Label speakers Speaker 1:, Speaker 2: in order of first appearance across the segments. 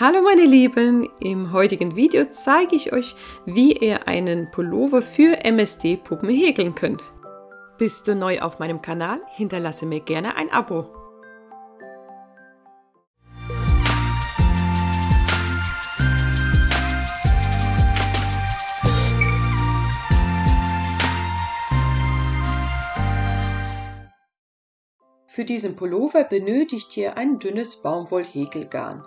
Speaker 1: Hallo meine Lieben, im heutigen Video zeige ich euch, wie ihr einen Pullover für MSD-Puppen häkeln könnt. Bist du neu auf meinem Kanal? Hinterlasse mir gerne ein Abo. Für diesen Pullover benötigt ihr ein dünnes Baumwollhäkelgarn.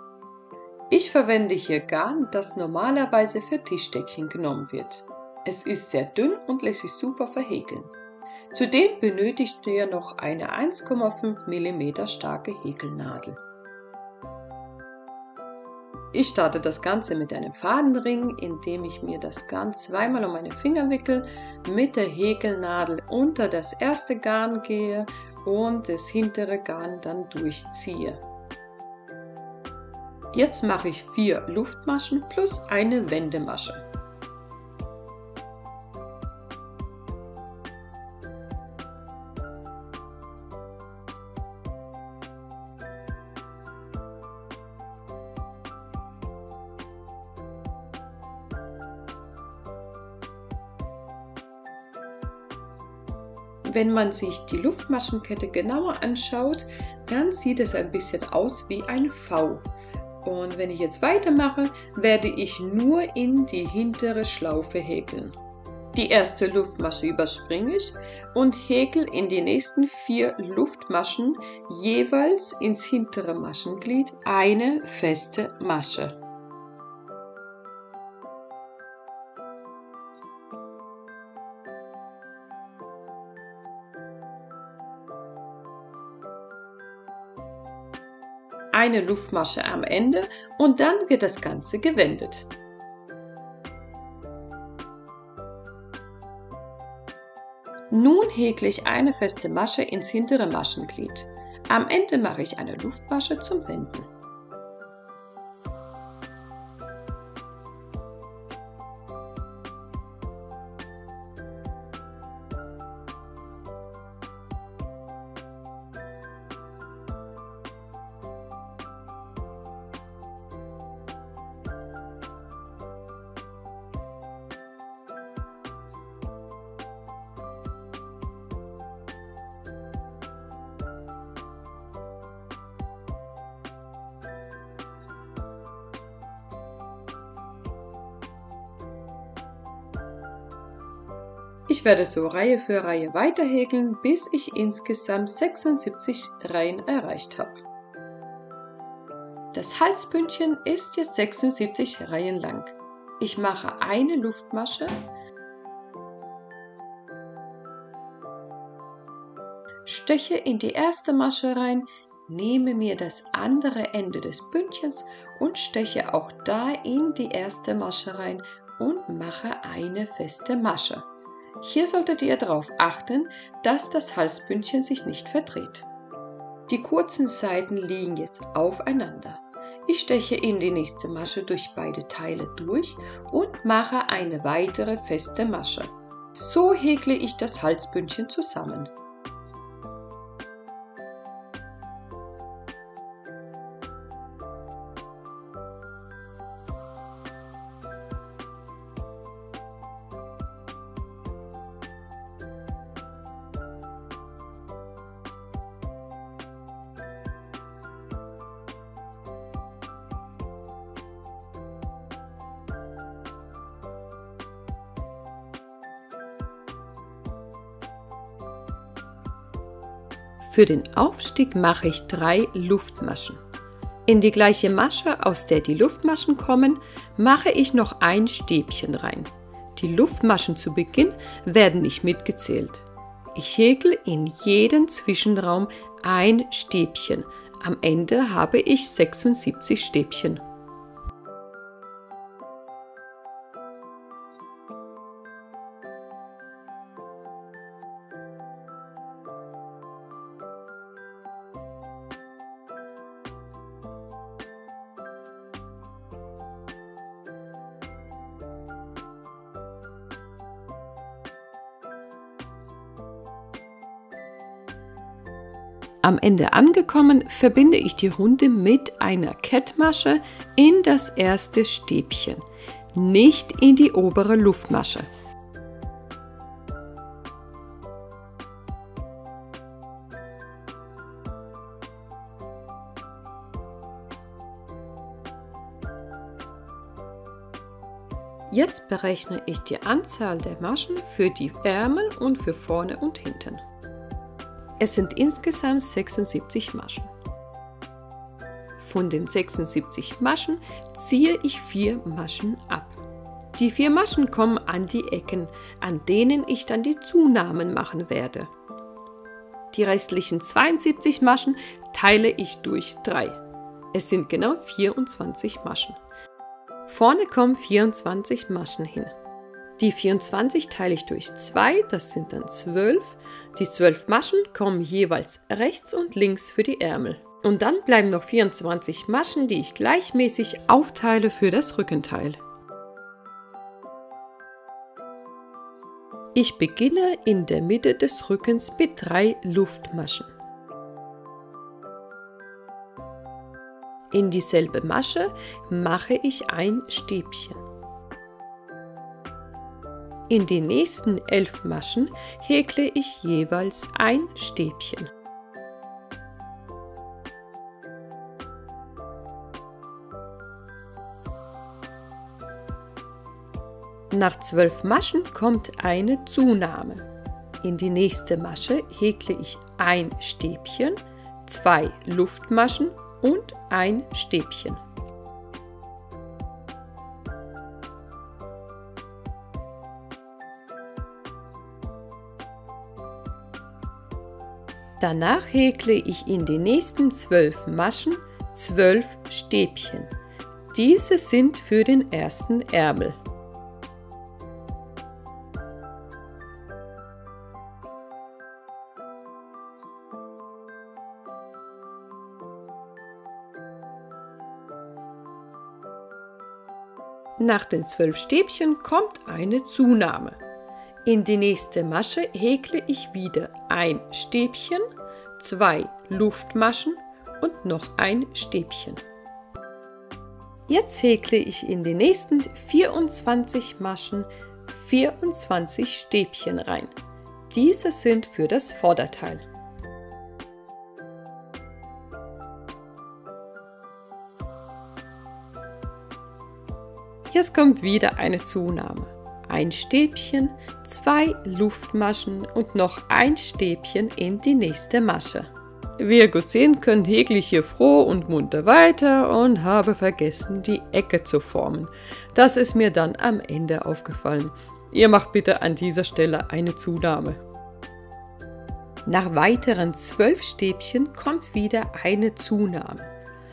Speaker 1: Ich verwende hier Garn, das normalerweise für Tischdeckchen genommen wird. Es ist sehr dünn und lässt sich super verhäkeln. Zudem benötigt ihr noch eine 1,5 mm starke Häkelnadel. Ich starte das Ganze mit einem Fadenring, indem ich mir das Garn zweimal um meine Finger wickel, mit der Häkelnadel unter das erste Garn gehe und das hintere Garn dann durchziehe. Jetzt mache ich 4 Luftmaschen plus eine Wendemasche. Wenn man sich die Luftmaschenkette genauer anschaut, dann sieht es ein bisschen aus wie ein V. Und wenn ich jetzt weitermache, werde ich nur in die hintere Schlaufe häkeln. Die erste Luftmasche überspringe ich und häkel in die nächsten 4 Luftmaschen jeweils ins hintere Maschenglied eine feste Masche. Eine Luftmasche am Ende und dann wird das Ganze gewendet. Nun häkle ich eine feste Masche ins hintere Maschenglied. Am Ende mache ich eine Luftmasche zum Wenden. Ich werde so Reihe für Reihe weiter häkeln, bis ich insgesamt 76 Reihen erreicht habe. Das Halsbündchen ist jetzt 76 Reihen lang. Ich mache eine Luftmasche, steche in die erste Masche rein, nehme mir das andere Ende des Bündchens und steche auch da in die erste Masche rein und mache eine feste Masche. Hier solltet ihr darauf achten, dass das Halsbündchen sich nicht verdreht. Die kurzen Seiten liegen jetzt aufeinander. Ich steche in die nächste Masche durch beide Teile durch und mache eine weitere feste Masche. So häkle ich das Halsbündchen zusammen. Für den Aufstieg mache ich 3 Luftmaschen. In die gleiche Masche, aus der die Luftmaschen kommen, mache ich noch ein Stäbchen rein. Die Luftmaschen zu Beginn werden nicht mitgezählt. Ich häkel in jeden Zwischenraum ein Stäbchen. Am Ende habe ich 76 Stäbchen. Am Ende angekommen, verbinde ich die Runde mit einer Kettmasche in das erste Stäbchen, nicht in die obere Luftmasche. Jetzt berechne ich die Anzahl der Maschen für die Ärmel und für vorne und hinten. Es sind insgesamt 76 Maschen. Von den 76 Maschen ziehe ich 4 Maschen ab. Die 4 Maschen kommen an die Ecken, an denen ich dann die Zunahmen machen werde. Die restlichen 72 Maschen teile ich durch 3. Es sind genau 24 Maschen. Vorne kommen 24 Maschen hin. Die 24 teile ich durch 2, das sind dann 12. Die 12 Maschen kommen jeweils rechts und links für die Ärmel. Und dann bleiben noch 24 Maschen, die ich gleichmäßig aufteile für das Rückenteil. Ich beginne in der Mitte des Rückens mit 3 Luftmaschen. In dieselbe Masche mache ich ein Stäbchen. In die nächsten 11 Maschen häkle ich jeweils ein Stäbchen. Nach 12 Maschen kommt eine Zunahme. In die nächste Masche häkle ich ein Stäbchen, 2 Luftmaschen und ein Stäbchen. Danach häkle ich in die nächsten 12 Maschen 12 Stäbchen. Diese sind für den ersten Ärmel. Nach den 12 Stäbchen kommt eine Zunahme. In die nächste Masche häkle ich wieder ein Stäbchen, 2 Luftmaschen und noch ein Stäbchen. Jetzt häkle ich in die nächsten 24 Maschen 24 Stäbchen rein. Diese sind für das Vorderteil. Jetzt kommt wieder eine Zunahme. Ein Stäbchen, 2 Luftmaschen und noch ein Stäbchen in die nächste Masche. Wie ihr gut sehen könnt, häkle ich hier froh und munter weiter und habe vergessen, die Ecke zu formen. Das ist mir dann am Ende aufgefallen. Ihr macht bitte an dieser Stelle eine Zunahme. Nach weiteren 12 Stäbchen kommt wieder eine Zunahme.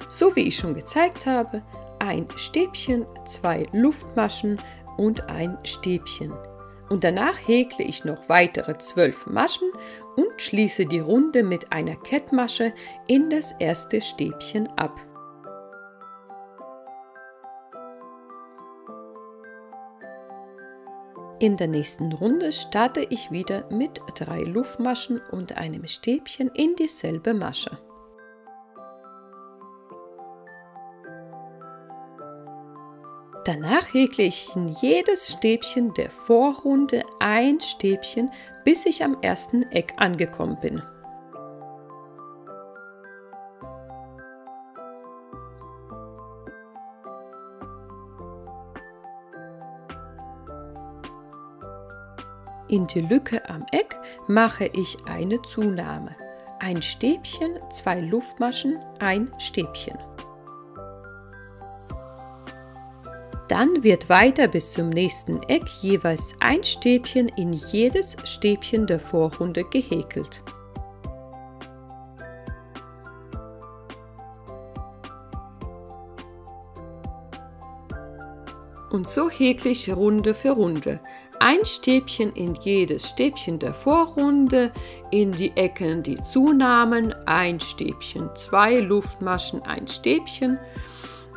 Speaker 1: So wie ich schon gezeigt habe, ein Stäbchen, 2 Luftmaschen und ein Stäbchen. Und danach häkle ich noch weitere 12 Maschen und schließe die Runde mit einer Kettmasche in das erste Stäbchen ab. In der nächsten Runde starte ich wieder mit 3 Luftmaschen und einem Stäbchen in dieselbe Masche. Danach häkle ich in jedes Stäbchen der Vorrunde ein Stäbchen, bis ich am ersten Eck angekommen bin. In die Lücke am Eck mache ich eine Zunahme. Ein Stäbchen, 2 Luftmaschen, ein Stäbchen. Dann wird weiter bis zum nächsten Eck jeweils ein Stäbchen in jedes Stäbchen der Vorrunde gehäkelt. Und so häkle ich Runde für Runde. Ein Stäbchen in jedes Stäbchen der Vorrunde, in die Ecken die Zunahmen, ein Stäbchen, 2 Luftmaschen, ein Stäbchen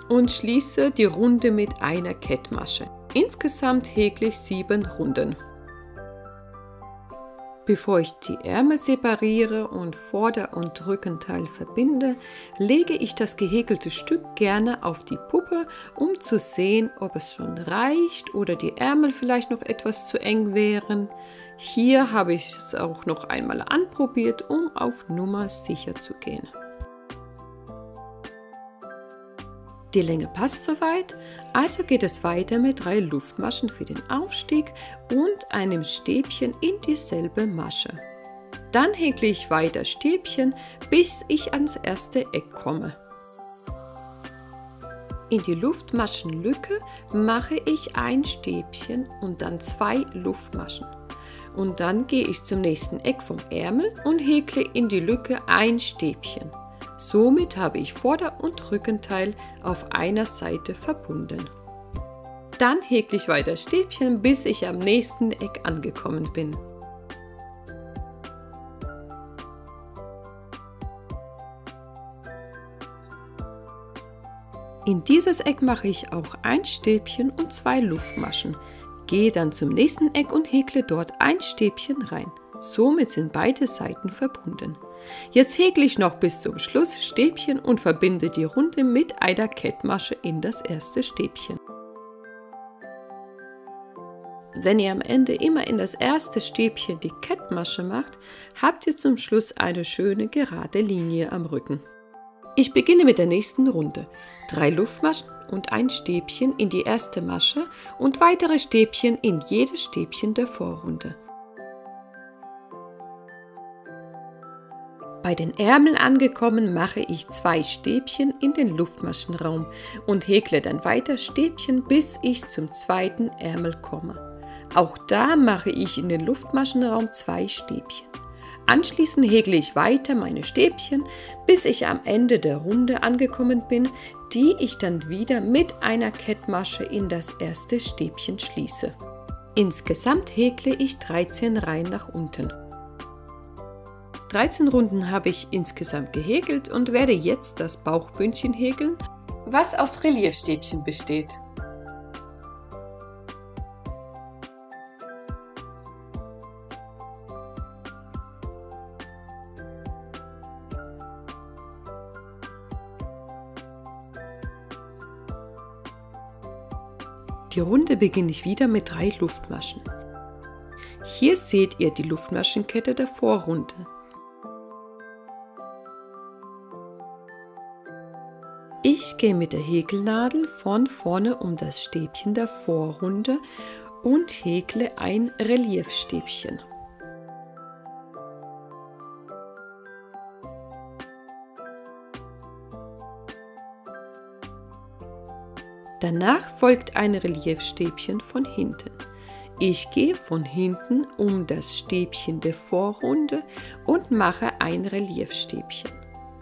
Speaker 1: und schließe die Runde mit einer Kettmasche. Insgesamt häkle ich 7 Runden. Bevor ich die Ärmel separiere und Vorder- und Rückenteil verbinde, lege ich das gehäkelte Stück gerne auf die Puppe, um zu sehen, ob es schon reicht oder die Ärmel vielleicht noch etwas zu eng wären. Hier habe ich es auch noch einmal anprobiert, um auf Nummer sicher zu gehen. Die Länge passt soweit, also geht es weiter mit 3 Luftmaschen für den Aufstieg und einem Stäbchen in dieselbe Masche. Dann häkle ich weiter Stäbchen, bis ich ans erste Eck komme. In die Luftmaschenlücke mache ich ein Stäbchen und dann 2 Luftmaschen. Und dann gehe ich zum nächsten Eck vom Ärmel und häkle in die Lücke ein Stäbchen. Somit habe ich Vorder- und Rückenteil auf einer Seite verbunden. Dann häkle ich weiter Stäbchen, bis ich am nächsten Eck angekommen bin. In dieses Eck mache ich auch ein Stäbchen und 2 Luftmaschen. Gehe dann zum nächsten Eck und häkle dort ein Stäbchen rein. Somit sind beide Seiten verbunden. Jetzt häkle ich noch bis zum Schluss Stäbchen und verbinde die Runde mit einer Kettmasche in das erste Stäbchen. Wenn ihr am Ende immer in das erste Stäbchen die Kettmasche macht, habt ihr zum Schluss eine schöne gerade Linie am Rücken. Ich beginne mit der nächsten Runde. 3 Luftmaschen und ein Stäbchen in die erste Masche und weitere Stäbchen in jedes Stäbchen der Vorrunde. Bei den Ärmeln angekommen mache ich 2 Stäbchen in den Luftmaschenraum und häkle dann weiter Stäbchen, bis ich zum zweiten Ärmel komme. Auch da mache ich in den Luftmaschenraum 2 Stäbchen. Anschließend häkle ich weiter meine Stäbchen, bis ich am Ende der Runde angekommen bin, die ich dann wieder mit einer Kettmasche in das erste Stäbchen schließe. Insgesamt häkle ich 13 Reihen nach unten. 13 Runden habe ich insgesamt gehäkelt und werde jetzt das Bauchbündchen häkeln, was aus Reliefstäbchen besteht. Die Runde beginne ich wieder mit 3 Luftmaschen. Hier seht ihr die Luftmaschenkette der Vorrunde. Ich gehe mit der Häkelnadel von vorne um das Stäbchen der Vorrunde und häkle ein Reliefstäbchen. Danach folgt ein Reliefstäbchen von hinten. Ich gehe von hinten um das Stäbchen der Vorrunde und mache ein Reliefstäbchen.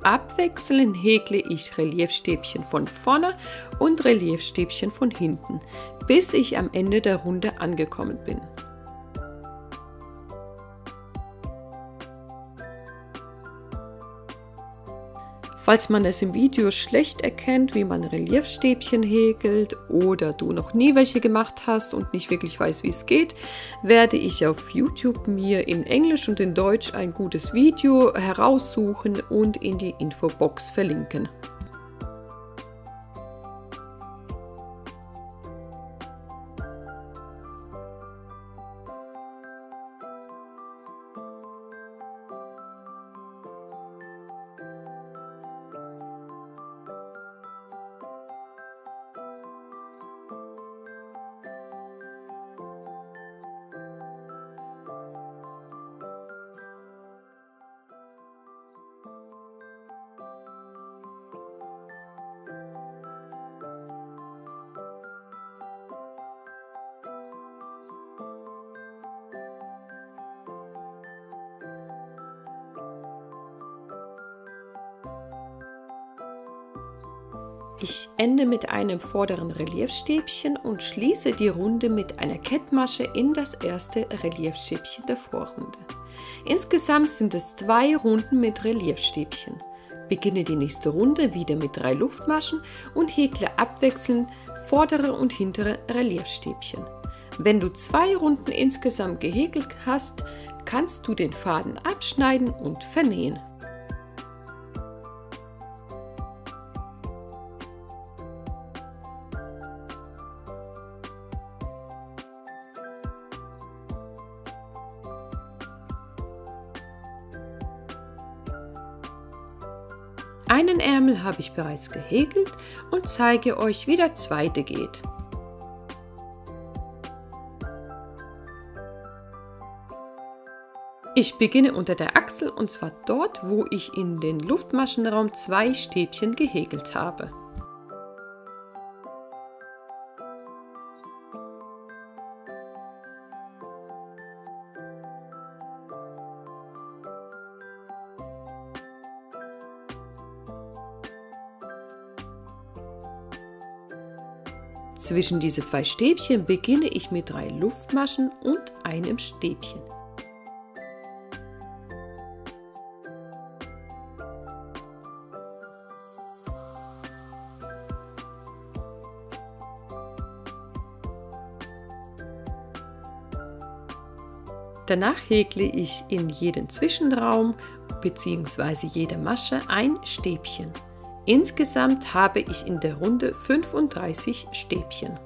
Speaker 1: Abwechselnd häkle ich Reliefstäbchen von vorne und Reliefstäbchen von hinten, bis ich am Ende der Runde angekommen bin. Falls man es im Video schlecht erkennt, wie man Reliefstäbchen häkelt oder du noch nie welche gemacht hast und nicht wirklich weißt, wie es geht, werde ich auf YouTube mir in Englisch und in Deutsch ein gutes Video heraussuchen und in die Infobox verlinken. Ich ende mit einem vorderen Reliefstäbchen und schließe die Runde mit einer Kettmasche in das erste Reliefstäbchen der Vorrunde. Insgesamt sind es 2 Runden mit Reliefstäbchen. Beginne die nächste Runde wieder mit 3 Luftmaschen und häkle abwechselnd vordere und hintere Reliefstäbchen. Wenn du 2 Runden insgesamt gehäkelt hast, kannst du den Faden abschneiden und vernähen. Einen Ärmel habe ich bereits gehäkelt und zeige euch, wie der zweite geht. Ich beginne unter der Achsel und zwar dort, wo ich in den Luftmaschenraum 2 Stäbchen gehäkelt habe. Zwischen diese 2 Stäbchen beginne ich mit 3 Luftmaschen und einem Stäbchen. Danach häkle ich in jeden Zwischenraum bzw. jede Masche ein Stäbchen. Insgesamt habe ich in der Runde 35 Stäbchen.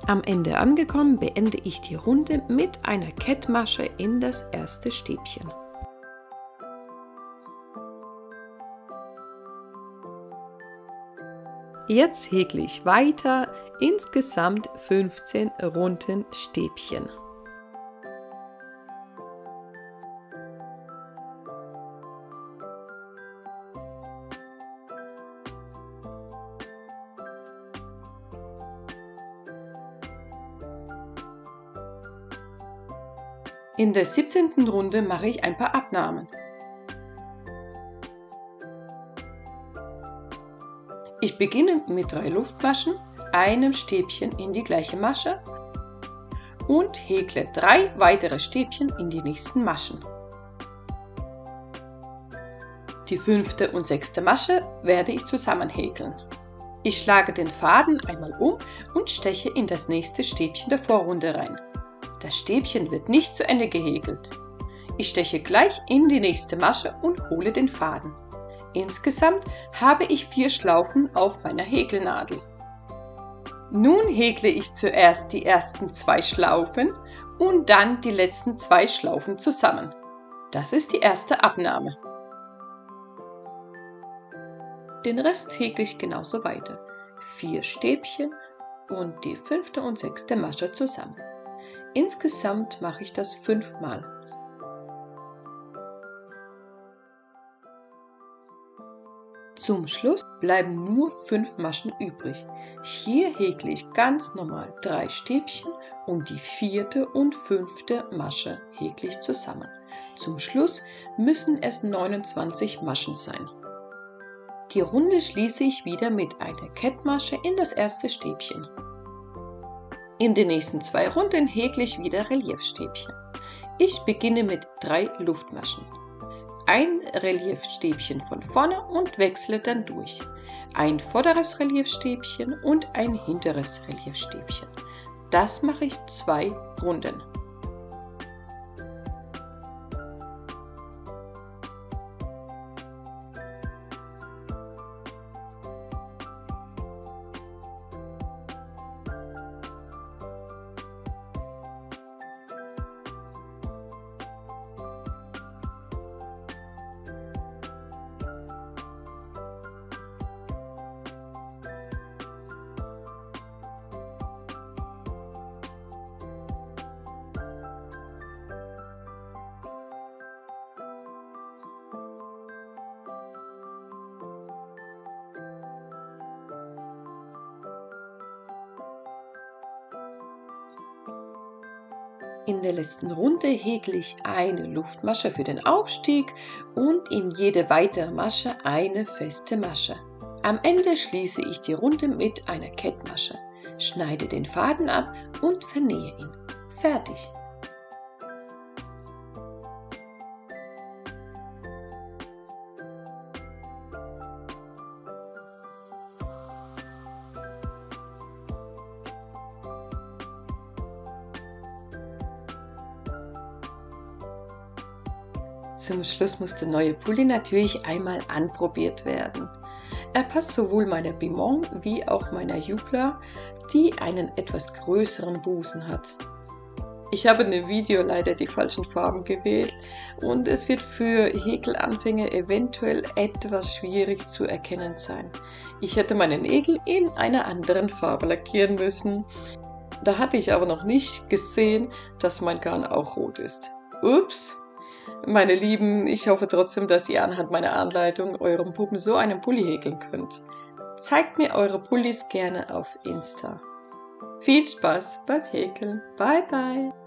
Speaker 1: Am Ende angekommen, beende ich die Runde mit einer Kettmasche in das erste Stäbchen. Jetzt häkle ich weiter, insgesamt 15 runden Stäbchen.
Speaker 2: In der 17. Runde mache ich ein paar Abnahmen. Ich beginne mit 3 Luftmaschen, einem Stäbchen in die gleiche Masche und häkle 3 weitere Stäbchen in die nächsten Maschen. Die 5. und 6. Masche werde ich zusammen häkeln. Ich schlage den Faden einmal um und steche in das nächste Stäbchen der Vorrunde rein. Das Stäbchen wird nicht zu Ende gehäkelt. Ich steche gleich in die nächste Masche und hole den Faden. Insgesamt habe ich 4 Schlaufen auf meiner Häkelnadel. Nun häkle ich zuerst die ersten 2 Schlaufen und dann die letzten 2 Schlaufen zusammen. Das ist die erste Abnahme. Den Rest häkle ich genauso weiter. 4 Stäbchen und die 5. und 6. Masche zusammen. Insgesamt mache ich das 5 Mal. Zum Schluss bleiben nur 5 Maschen übrig. Hier häkle ich ganz normal 3 Stäbchen und die 4. und 5. Masche häkle ich zusammen. Zum Schluss müssen es 29 Maschen sein. Die Runde schließe ich wieder mit einer Kettmasche in das erste Stäbchen. In den nächsten 2 Runden häkle ich wieder Reliefstäbchen. Ich beginne mit 3 Luftmaschen. Ein Reliefstäbchen von vorne und wechsle dann durch. Ein vorderes Reliefstäbchen und ein hinteres Reliefstäbchen. Das mache ich 2 Runden. In der letzten Runde häkle ich eine Luftmasche für den Aufstieg und in jede weitere Masche eine feste Masche. Am Ende schließe ich die Runde mit einer Kettmasche, schneide den Faden ab und vernähe ihn. Fertig! Zum Schluss muss der neue Pulli natürlich einmal anprobiert werden. Er passt sowohl meiner Bimon wie auch meiner Jupla, die einen etwas größeren Busen hat. Ich habe in dem Video leider die falschen Farben gewählt und es wird für Häkelanfänger eventuell etwas schwierig zu erkennen sein. Ich hätte meine Nägel in einer anderen Farbe lackieren müssen. Da hatte ich aber noch nicht gesehen, dass mein Garn auch rot ist. Ups! Meine Lieben, ich hoffe trotzdem, dass ihr anhand meiner Anleitung eurem Puppen so einen Pulli häkeln könnt. Zeigt mir eure Pullis gerne auf Insta. Viel Spaß beim Häkeln. Bye bye!